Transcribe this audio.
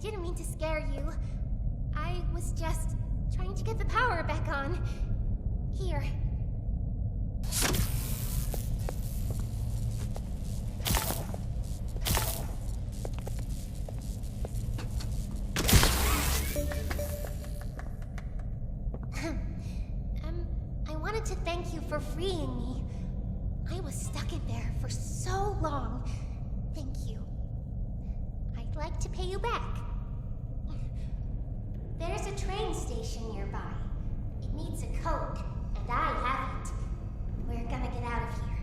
didn't mean to scare you. I was just trying to get the power back on. Here. I wanted to thank you for freeing me. I was stuck in there for so long. Thank you. I'd like to pay you back. There's a train station nearby. It needs a code, and I have it. We're gonna get out of here.